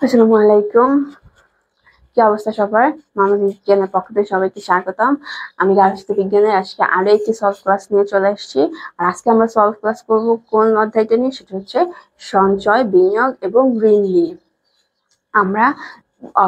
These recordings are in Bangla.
আসসালামু আলাইকুম। কি অবস্থা সবার? মানব বিজ্ঞানের পক্ষ থেকে সবাইকে স্বাগতম। আমি রাজনীতি বিজ্ঞানের আজকে আরো একটি সলভ ক্লাস নিয়ে চলে এসেছি। আর আজকে আমরা সলভ ক্লাস করব কোন অধ্যায়টা নিয়ে, সেটা হচ্ছে সঞ্চয়, বিনিয়োগ এবং ঋণ নিয়ে। আমরা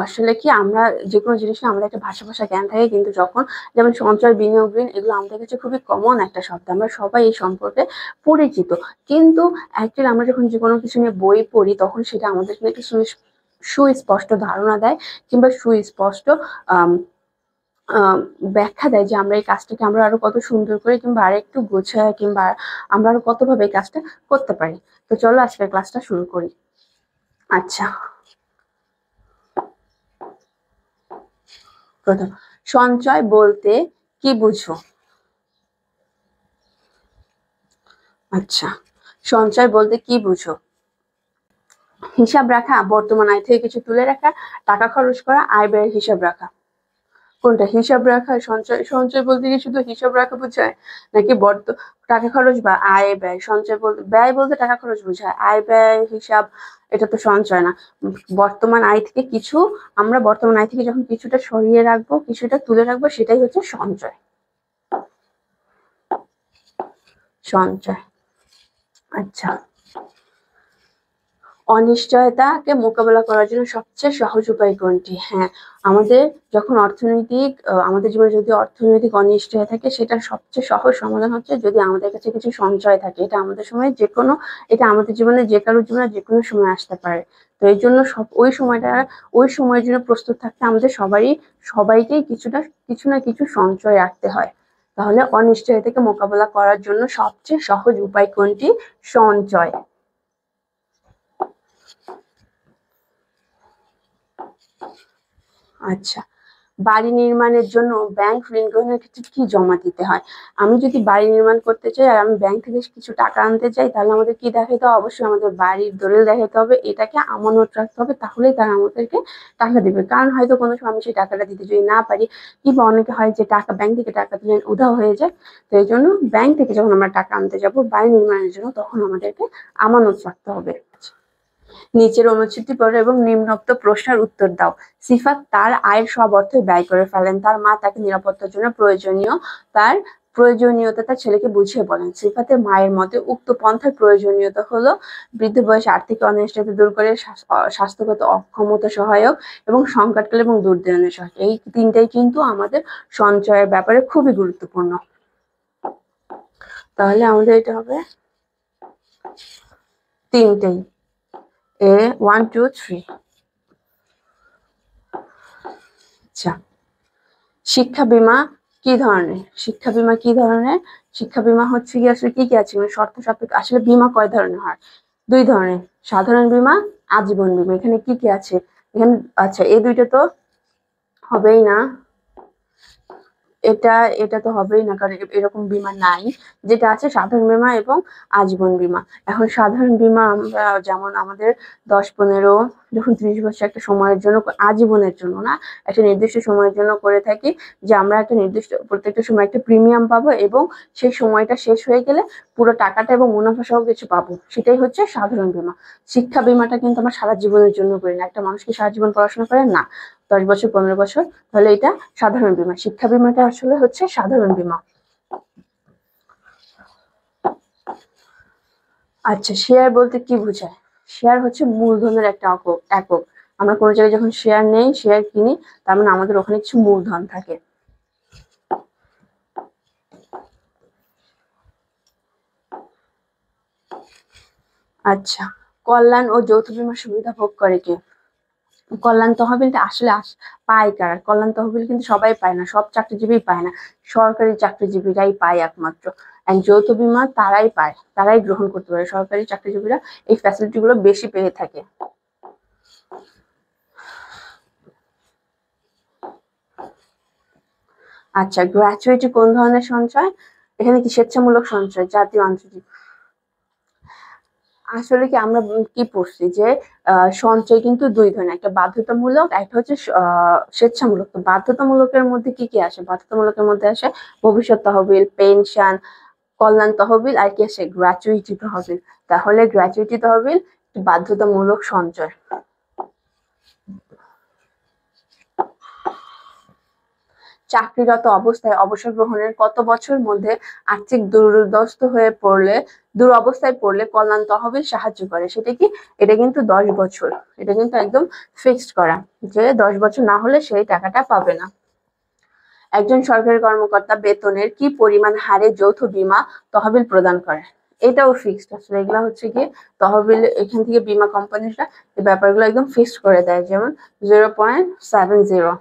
আসলে কি আমরা যে কোনো জিনিসে আমাদের একটা ভাষা জ্ঞান থাকে, কিন্তু যখন যেমন সঞ্চয়, বিনিয়োগ, ঋণ এগুলো আমাদের কাছে খুবই কমন একটা শব্দ, আমরা সবাই এই সম্পর্কে পরিচিত। কিন্তু অ্যাকচুয়ালি আমরা যখন যে কোনো কিছু নিয়ে বই পড়ি তখন সেটা আমাদের জন্য একটা সুস্পষ্ট ধারণা দেয়, কিংবা সুস্পষ্ট আম ব্যাখ্যা দেয় যে আমরা এই কাজটাকে আমরা আরো কত সুন্দর করে কিংবা আরেকটু গোছায় কিংবা আমরা আরো কতভাবে এই কাজটা করতে পারি। তো চলো আজকের ক্লাসটা শুরু করি। আচ্ছা, প্রথম, সঞ্চয় বলতে কি বুঝো? আচ্ছা, সঞ্চয় বলতে কি বুঝো? হিসাব রাখা, বর্তমান আয় থেকে কিছু তুলে রাখা, টাকা খরচ করা, আয় ব্যয়ের হিসাব রাখা। কোনটা? হিসাব রাখা? সঞ্চয় সঞ্চয় বলতে কি শুধু হিসাব রাখা বোঝায়, নাকি টাকা খরচ বা আয় ব্যয়? সঞ্চয় বলতে ব্যয় বলতে টাকা খরচ বোঝায়, আয় ব্যয় হিসাব এটা তো সঞ্চয় না। বর্তমান আয় থেকে কিছু, আমরা বর্তমান আয় থেকে যখন কিছুটা সরিয়ে রাখবো, কিছুটা তুলে রাখবো, সেটাই হচ্ছে সঞ্চয়। সঞ্চয়। আচ্ছা, অনিশ্চয়তাকে মোকাবেলা করার জন্য সবচেয়ে সহজ উপায় কোনটি? হ্যাঁ, আমাদের যখন আমাদের জীবনে যদি অর্থনৈতিক অনিশ্চয়তা থাকে, সেটার সবচেয়ে সহজ সমাধান হচ্ছে যদি আমাদের কাছে কিছু সঞ্চয় থাকে। এটা আমাদের সময় এটা আমাদের জীবনে যে কারোর জীবনে যে কোনো সময় আসতে পারে। তো এই জন্য ওই সময়ের জন্য প্রস্তুত থাকতে আমাদের সবাইকেই কিছু না কিছু সঞ্চয় রাখতে হয়। তাহলে অনিশ্চয়তাকে মোকাবেলা করার জন্য সবচেয়ে সহজ উপায় কোনটি? সঞ্চয়। আচ্ছা, বাড়ি নির্মাণের জন্য ব্যাংক ঋণ গ্রহণের ক্ষেত্রে কি জমা দিতে হয়? আমি যদি বাড়ি নির্মাণ করতে চাই আর আমি ব্যাংক থেকে কিছু টাকা আনতে চাই, তাহলে আমাদের কি দেখাতে হবে? অবশ্যই আমাদের বাড়ির দলিল দেখাতে হবে, এটাকে আমানত রাখতে হবে, তাহলেই তারা আমাদেরকে টাকা দিবে। কারণ হয়তো কোনো সময় আমি সেই টাকাটা দিতে যদি না পারি, কিংবা অনেকে হয় যে ব্যাংক থেকে টাকা দিলে উধাও হয়ে যায়। তো এই জন্য ব্যাংক থেকে যখন আমরা টাকা আনতে যাব বাড়ি নির্মাণের জন্য, তখন আমাদেরকে আমানত রাখতে হবে। নিচের অনুচ্ছেদটি পড়ো এবং নিম্নোক্ত প্রশ্নের উত্তর দাও। সিফাত তার আয়ের সব অর্থ ব্যয় করে ফেলেন। তার মা তাকে নিরাপত্তার জন্য তার প্রয়োজনীয়তা তার ছেলেকে বুঝিয়ে বলেন। সিফাতের মায়ের মতে উক্ত পন্থার প্রয়োজনীয়তা হলো বৃদ্ধ বয়সে আর্থিক অনিশ্চয়তা দূর করে, স্বাস্থ্যগত অক্ষমতা সহায়ক, এবং সংকটকালে এবং দুর্দিনে সহায়ক। এই তিনটাই কিন্তু আমাদের সঞ্চয়ের ব্যাপারে খুবই গুরুত্বপূর্ণ। তাহলে আমাদের এটা হবে তিনটেই, A 1 2 3। আচ্ছা, শিক্ষা বীমা কি ধরনের? শিক্ষা বীমা হচ্ছে কি, আসলে কি আছে মানে শর্ত সাপেক্ষ? আসলে বীমা কয় ধরনের হয়? দুই ধরনের, সাধারণ বীমা, আজীবন বীমা। এখানে কি আছে এখানে? আচ্ছা, এই দুইটা তো হবেই না, এটা এটা তো হবেই না, কারণ এরকম বীমা নাই। যেটা আছে সাধারণ বীমা এবং আজীবন বীমা। এখন সাধারণ বীমা আমরা যেমন আমাদের 10 15 যখন 30 বছর একটা সময়ের জন্য, আজীবনের জন্য না, একটা নির্দিষ্ট সময়ের জন্য করে থাকি, যে আমরা একটা নির্দিষ্ট প্রত্যেকটা সময় একটা প্রিমিয়াম পাবো, এবং সেই সময়টা শেষ হয়ে গেলে পুরো টাকাটা এবং মুনাফা সহ কিছু পাবো, সেটাই হচ্ছে সাধারণ বীমা। শিক্ষা বীমাটা কিন্তু আমরা সারা জীবনের জন্য করি না। একটা মানুষ কি সারা জীবন পড়াশোনা করে না? 10 বছর 15 বছর, তাহলে এটা সাধারণ বীমা। শিক্ষা বীমাটা আসলে হচ্ছে সাধারণ বীমা। আচ্ছা, শেয়ার বলতে কি বোঝায়? শেয়ার হচ্ছে মূলধনের একটা একক। আমরা কোনো জায়গায় যখন শেয়ার কিনি, তার মানে আমাদের ওখানে কিছু মূলধন থাকে। আচ্ছা, কল্যাণ ও যৌথ বীমার সুবিধা ভোগ করে কে? কল্যাণ তহবিলটা আসলে পায় কারা? কল্যাণ তহবিল কিন্তু সবাই পায় না, সব চাকরিজীবী পায় না, সরকারি চাকরিজীবীরাই পায় একমাত্র। যৌথ বীমা তারাই পায়, তারাই গ্রহণ করতে পারে। সরকারি চাকরিজীবীরা এই ফ্যাসিলিটি গুলো বেশি পেয়ে থাকে। আচ্ছা, গ্র্যাচুইটি কোন ধরনের সঞ্চয়? এখানে কি স্বেচ্ছামূলক সঞ্চয়, জাতীয় আন্তর্জাতিক? আসলে কি আমরা কি পড়ছি যে সঞ্চয় কিন্তু দুই ধরনের, একটা বাধ্যতামূলক, একটা হচ্ছে স্বেচ্ছামূলক। তো বাধ্যতামূলকের মধ্যে কি কি আসে? বাধ্যতামূলকের মধ্যে আসে ভবিষ্যৎ তহবিল, পেনশন, কল্যাণ তহবিল, আর কি আসে? গ্র্যাচুইটি তহবিল। তাহলে গ্র্যাচুইটি তহবিল বাধ্যতামূলক সঞ্চয়। চাকরিরত অবস্থায় অবসর গ্রহণের কত বছর মধ্যে আর্থিক দুরবস্থায় পড়লে কল্যাণ তহবিল সাহায্য করে? সেটা কি? এটা কিন্তু 10 বছর। এটা কিন্তু একদম ফিক্সড করা যে 10 বছর না হলে সেই টাকাটা পাবে না। একজন সরকারি কর্মকর্তা বেতনের কি পরিমাণ হারে যৌথ বীমা তহবিল প্রদান করে? এটাও ফিক্সড। আসলে এগুলা হচ্ছে কি তহবিল, এখান থেকে বীমা কোম্পানিটা এই ব্যাপারগুলো একদম ফিক্সড করে দেয়, যেমন 0.70।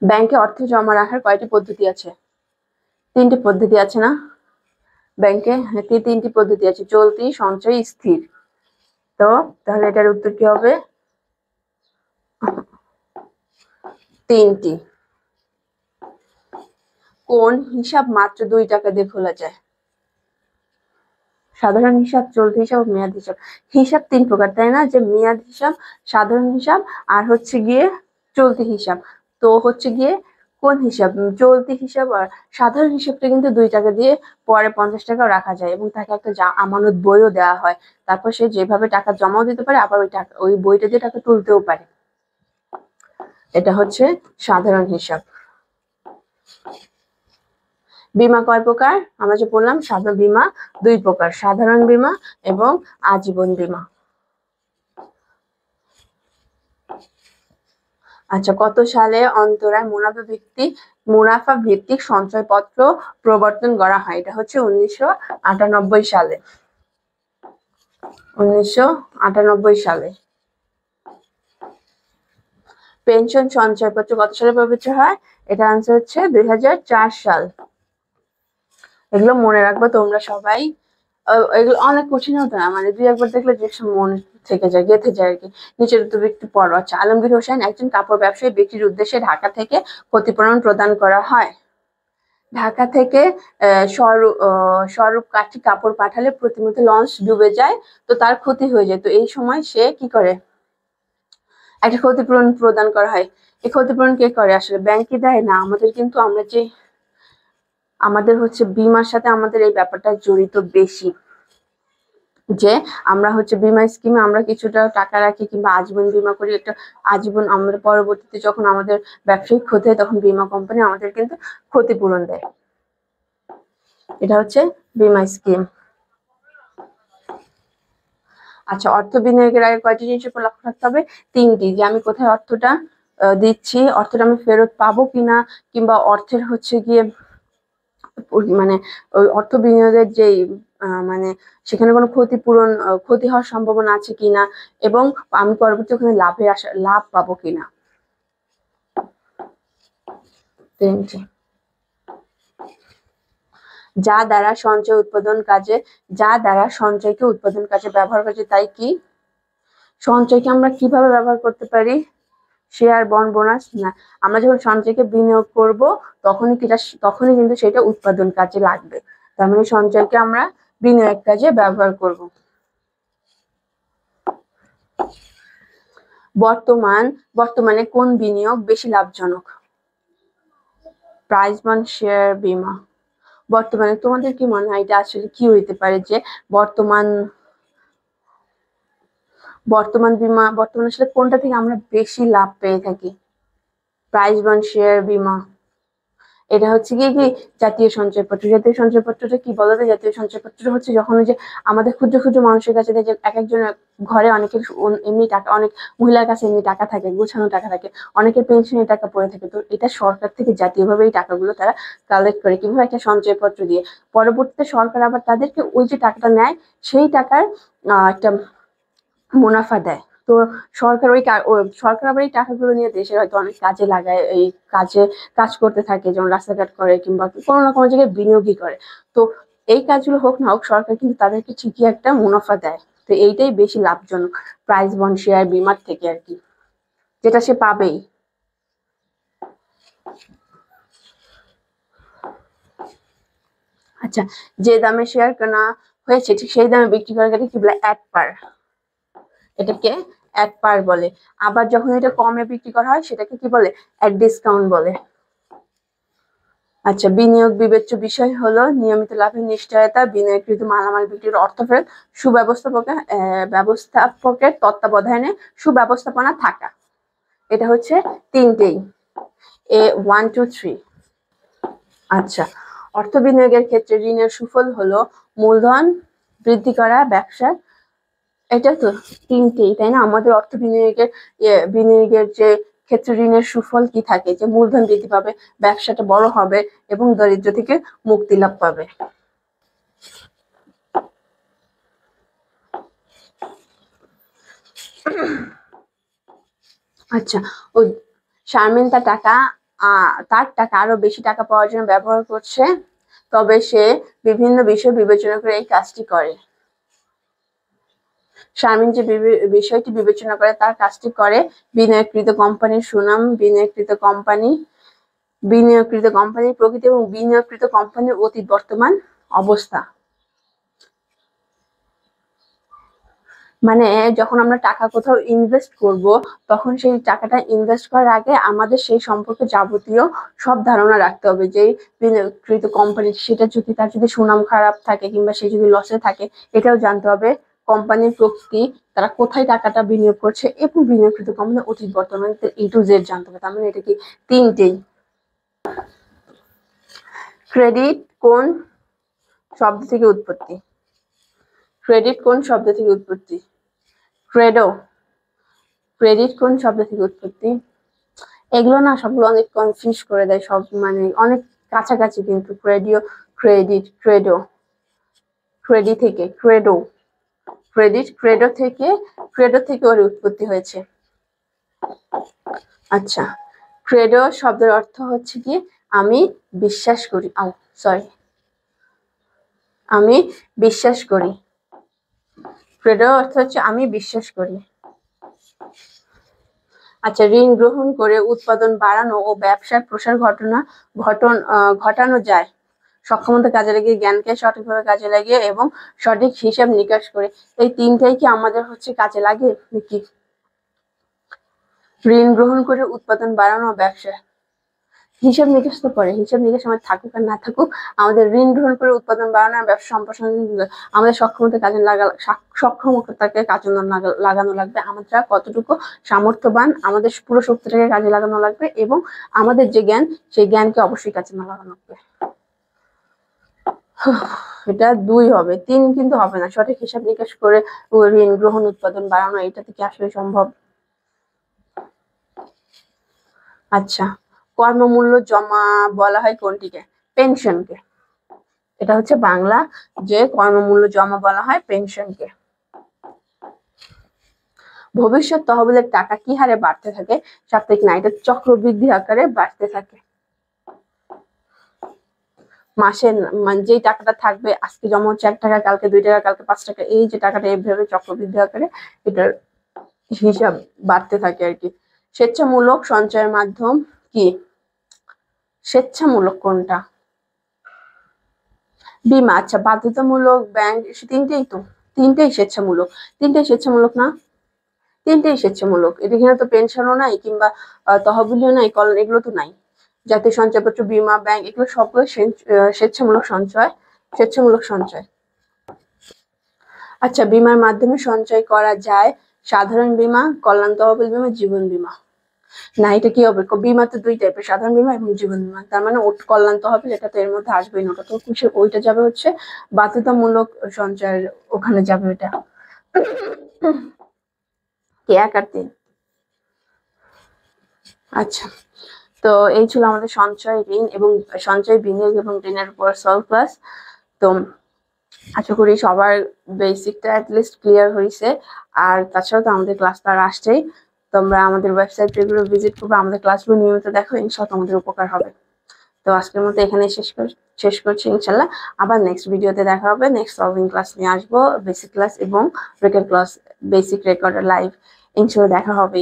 ব্যাংকে অর্থ জমা রাখার কয়টি পদ্ধতি আছে? 3টি পদ্ধতি আছে না ব্যাংকে? হ্যাঁ, 3টি পদ্ধতি আছে, চলতি, সঞ্চয়, স্থির। তো তাহলে এটার উত্তর কি হবে? 3টি। কোন হিসাব মাত্র 2 টাকা দিয়ে খোলা যায়? সাধারণ হিসাব, চলতি হিসাব, মেয়াদ হিসাব। হিসাব 3 প্রকার, তাই না? যে মেয়াদ হিসাব, সাধারণ হিসাব, আর হচ্ছে গিয়ে চলতি হিসাব। তো হচ্ছে গিয়ে কোন হিসাব? চলতি হিসাব আর সাধারণ হিসাবটা কিন্তু 2 টাকা দিয়ে পরে 50 টাকাও রাখা যায় এবং তাকে একটা আমানত বইও দেওয়া হয়। তারপর সে যেভাবে টাকা জমাও দিতে পারে, আবার ওই বইটা দিয়ে টাকা তুলতেও পারে। এটা হচ্ছে সাধারণ হিসাব। বীমা কয় প্রকার? আমরা যে বললাম সাধারণ বীমা 2 প্রকার, সাধারণ বীমা এবং আজীবন বীমা। আচ্ছা, কত সালে অন্তরায় মুনাফা ভিত্তিক সঞ্চয়পত্র প্রবর্তন করা হয়? এটা হচ্ছে 1998 সালে। 1998 সালে। পেনশন সঞ্চয়পত্র কত সালে প্রবর্তিত হয়? এটা আনসার হচ্ছে 2004 সাল। এগুলো মনে রাখবে তোমরা সবাই। এগুলো অনেক কঠিন হতো না, মানে 2-একবার দেখলে যে মনে থেকে যায়, গেঁথে যায় আর কি। নিচের উত্তর একটু পড়ো। আচ্ছা, আলমগীর হোসেন একজন কাপড় ব্যবসায়ী ব্যক্তির উদ্দেশ্যে ঢাকা থেকে ক্ষতিপূরণ প্রদান করা হয়। ঢাকা থেকে স্বরূপ কাঠি কাপড় পাঠালে প্রতিমধ্যে লঞ্চ ডুবে যায়, তো তার ক্ষতি হয়ে যায়। তো এই সময় সে কি করে? একটা ক্ষতিপূরণ প্রদান করা হয়। এই ক্ষতিপূরণ কে করে? আসলে ব্যাংকই দেয় না, আমাদের কিন্তু আমাদের হচ্ছে বীমার সাথে আমাদের এই ব্যাপারটা জড়িত বেশি, যে আমরা হচ্ছে বীমা স্কিমে আমরা কিছুটা টাকা রাখি কিংবা আজীবন বীমা করি। একটা আজীবন, আমরা পরবর্তীতে যখন আমাদের ব্যবসায়িক ক্ষতি হয় তখন বীমা কোম্পানি আমাদের কিন্তু ক্ষতিপূরণ দেয়। এটা হচ্ছে বীমা স্কিম। আচ্ছা, অর্থ বিনিয়োগের আগে কয়টি জিনিসের উপর লক্ষ্য রাখতে হবে? 3টি। যে আমি কোথায় অর্থটা দিচ্ছি, অর্থটা আমি ফেরত পাবো কিনা, কিংবা অর্থের হচ্ছে গিয়ে মানে ওই অর্থ বিনিয়োগের যে মানে সেখানে কোনো ক্ষতি হওয়ার সম্ভাবনা আছে কিনা, এবং আমি পরবর্তী ওখানে লাভ পাবো কিনা। 3টি। যা দ্বারা সঞ্চয়কে উৎপাদন কাজে ব্যবহার করা যায়, তাই কি? সঞ্চয়কে আমরা কিভাবে ব্যবহার করতে পারি? শেয়ার, বন্ড, বোনাস না। আমরা যখন সঞ্চয়কে বিনিয়োগ করব তখনই কিন্তু সেটা উৎপাদন কাজে লাগবে। তার মানে সঞ্চয়কে আমরা বিনিয়োগ কাজে ব্যবহার করব। বর্তমানে কোন বিনিয়োগ বেশি লাভজনক? প্রাইজ বন্ড, শেয়ার, বীমা। বর্তমানে তোমাদের কি মনে হয় এটা আসলে কি হইতে পারে? যে বর্তমান আসলে কোনটা থেকে আমরা বেশি লাভ পেয়ে থাকি? প্রাইজ বন্ড, শেয়ার, বীমা। এটা হচ্ছে কি জাতীয় সঞ্চয়পত্র। জাতীয় সঞ্চয়পত্রটা কি বলতো? জাতীয় সঞ্চয়পত্রটা হচ্ছে যখন ওই যে আমাদের ক্ষুদ্র ক্ষুদ্র মানুষের কাছে যে এক একজনের ঘরে অনেকের এমনি টাকা, অনেক মহিলার কাছে এমনি টাকা থাকে, গোছানো টাকা থাকে, অনেকের পেনশনের টাকা পড়ে থাকে। তো এটা সরকার থেকে জাতীয়ভাবে এই টাকাগুলো তারা কালেক্ট করে কিভাবে? একটা সঞ্চয়পত্র দিয়ে। পরবর্তীতে সরকার আবার তাদেরকে ওই যে টাকাটা নেয় সেই টাকার একটা মুনাফা দেয়। তো সরকার আবার এই টাকাগুলো নিয়ে দেশের হয়তো অনেক কাজে লাগায়, এই কাজ করতে থাকে, যেমন রাস্তাঘাট করে কিংবা কোনো না কোনো জায়গায় বিনিয়োগই করে। তো এই কাজগুলো হোক না হোক, সরকার কিন্তু তাদেরকে ঠিকই একটা মুনাফা দেয়। তো এইটাই বেশি লাভজনক প্রাইজ বন্ড, শেয়ার, বীমার থেকে আর কি, যেটা সে পাবেই। আচ্ছা, যে দামে শেয়ার কেনা হয়েছে ঠিক সেই দামে বিক্রি করাকে কি বলে? অ্যাট পার। এটাকে অ্যাট পার বলে। আবার যখন এটা কমে বিক্রি করা হয় সেটাকে কি বলে? অ্যাট ডিসকাউন্ট বলে। আচ্ছা, বিনিয়োগ বিবেচ্য বিষয় হলো নিয়মিত লাভের নিশ্চয়তা, বিনিয়োগকৃত মালামাল বিক্রির অর্থ ফেরত, ব্যবস্থাপকের তত্ত্বাবধানে সুব্যবস্থাপনা থাকা। এটা হচ্ছে তিনটেই, এ 1 2 3। আচ্ছা, অর্থ বিনিয়োগের ক্ষেত্রে ঋণের সুফল হলো মূলধন বৃদ্ধি করা, ব্যবসা। এটা তো তিনটেই, তাই না? আমাদের অর্থ বিনিয়োগের যে ক্ষেত্রে ঋণের সুফল কি থাকে, যে মূলধন বৃদ্ধি পাবে, ব্যবসাটা বড় হবে এবং দারিদ্র্য থেকে মুক্তি লাভ পাবে। আচ্ছা, ও শারমিন তার টাকা আরো বেশি টাকা পাওয়ার জন্য ব্যবহার করছে, তবে সে বিভিন্ন বিষয় বিবেচনা করে এই কাজটি করে। শারমিন যে বিষয়টি বিবেচনা করে তার কাজটি করে বিনিয়োগকৃত কোম্পানির সুনাম, বিনিয়োগকৃত কোম্পানির প্রকৃতি এবং বিনিয়োগকৃত কোম্পানির অতীত বর্তমান অবস্থা। মানে যখন আমরা টাকা কোথাও ইনভেস্ট করব, তখন সেই টাকাটা ইনভেস্ট করার আগে আমাদের সেই সম্পর্কে যাবতীয় সব ধারণা রাখতে হবে, যে বিনিয়োগকৃত কোম্পানি সেটা যদি তার যদি সুনাম খারাপ থাকে কিংবা সে যদি লসে থাকে, এটাও জানতে হবে। কোম্পানির প্রকৃতি, তারা কোথায় টাকাটা বিনিয়োগ করছে এবং বিনিয়োগকৃত কোম্পানির অতীত বর্তমান A to Z জানতে হবে। তার মানে এটা কি তিনটেই। ক্রেডিট কোন শব্দ থেকে উৎপত্তি? ক্রেডিট কোন শব্দ থেকে উৎপত্তি? ক্রেডিট কোন শব্দ থেকে উৎপত্তি? এগুলো না সবগুলো অনেক কনফিউজ করে দেয়, সব মানে অনেক কাছাকাছি, কিন্তু ক্রেডো থেকে ওর উৎপত্তি হয়েছে। আচ্ছা, ক্রেডো শব্দের অর্থ হচ্ছে কি আমি বিশ্বাস করি, আমি বিশ্বাস করি। ক্রেডো অর্থ হচ্ছে আমি বিশ্বাস করি। আচ্ছা, ঋণ গ্রহণ করে উৎপাদন বাড়ানো ও ব্যবসার প্রসার ঘটানো যায় সক্ষমতা কাজে লাগিয়ে, জ্ঞানকে সঠিকভাবে কাজে লাগিয়ে এবং সঠিক হিসাব নিকাশ করে। এই তিনটাই কি আমাদের হচ্ছে কাজে লাগে নাকি? ঋণ গ্রহণ করে উৎপাদন বাড়ানো, ব্যবসা, হিসাব নিকাশ তো করে, হিসাব নিকাশ আমার থাকুক আর না থাকুক, আমাদের ঋণ গ্রহণ করে উৎপাদন বাড়ানো, ব্যবসা সম্প্রসারণ, আমাদের সক্ষমতাকে কাজে লাগানো লাগবে। আমরা কতটুকু সামর্থ্যবান, আমাদের পুরো শক্তিটাকে কাজে লাগানো লাগবে এবং আমাদের যে জ্ঞান, সেই জ্ঞানকে অবশ্যই কাজে লাগানো লাগবে। এটা 2 হবে, 3 কিন্তু হবে না। সঠিক হিসাব নিকাশ করে ঋণ গ্রহণ, উৎপাদন বাড়ানো, এটা থেকে আসলে সম্ভব। আচ্ছা, কর্মমূল্য জমা বলা হয় কোনটিকে? পেনশনকে। এটা হচ্ছে বাংলা, যে কর্মমূল্য জমা বলা হয় পেনশনকে। ভবিষ্যৎ তহবিলের টাকা কি হারে বাড়তে থাকে? সাপ্তাহিক না, এটা চক্রবৃদ্ধি আকারে বাড়তে থাকে। মাসে যেই টাকাটা থাকবে, আজকে জমা হচ্ছে 1 টাকা, কালকে 2 টাকা, কালকে 5 টাকা, এই যে টাকাটা এইভাবে চক্রবৃদ্ধি আকারে এটার হিসাব বাড়তে থাকে আর কি। স্বেচ্ছামূলক সঞ্চয়ের মাধ্যম কি? স্বেচ্ছামূলক কোনটা? বীমা। আচ্ছা, বাধ্যতামূলক, ব্যাংক, তিনটেই স্বেচ্ছামূলক না? তিনটেই স্বেচ্ছামূলক। এখানে তো পেনশনও নাই কিংবা তহবিলও নাই, এগুলো তো নাই। জাতীয় সঞ্চয়পত্র, বীমা, ব্যাংক, এগুলো সবগুলো স্বেচ্ছামূলক সঞ্চয়। আচ্ছা, বীমার মাধ্যমে সঞ্চয় করা যায় সাধারণ বীমা, কল্যাণ তহবিল বীমা, জীবন বীমা। না, এটা কি হবে? বীমা তো 2 টাইপের, সাধারণ বীমা এবং জীবন বীমা। তার মানে কল্যাণ তহবিল, এটা তো এর মধ্যে আসবেই না। তো ওইটা যাবে হচ্ছে বাধ্যতামূলক সঞ্চয়ের ওখানে যাবে ওইটা। কি 1 আর 3? আচ্ছা, তো এই ছিল আমাদের সঞ্চয়, ঋণ এবং সঞ্চয়, বিনিয়োগ এবং ঋণের উপর সলভ ক্লাস। তো আশা করি সবার বেসিকটা অ্যাটলিস্ট ক্লিয়ার হয়েছে। আর তাছাড়াও তো আমাদের ক্লাস তো আর আসছেই। তোমরা আমাদের ওয়েবসাইট রেগুলার ভিজিট করবে, আমাদের ক্লাসগুলো নিয়মিত দেখো, ইনশাআল্লাহ তোমাদের উপকার হবে। তো আজকের মতো এখানে শেষ করছি ইনশাআল্লাহ। আবার নেক্সট ভিডিওতে দেখা হবে। নেক্সট সলভিং ক্লাস নিয়ে আসবো, বেসিক ক্লাস এবং record class, basic record live, ইনশাআল্লাহ দেখা হবে।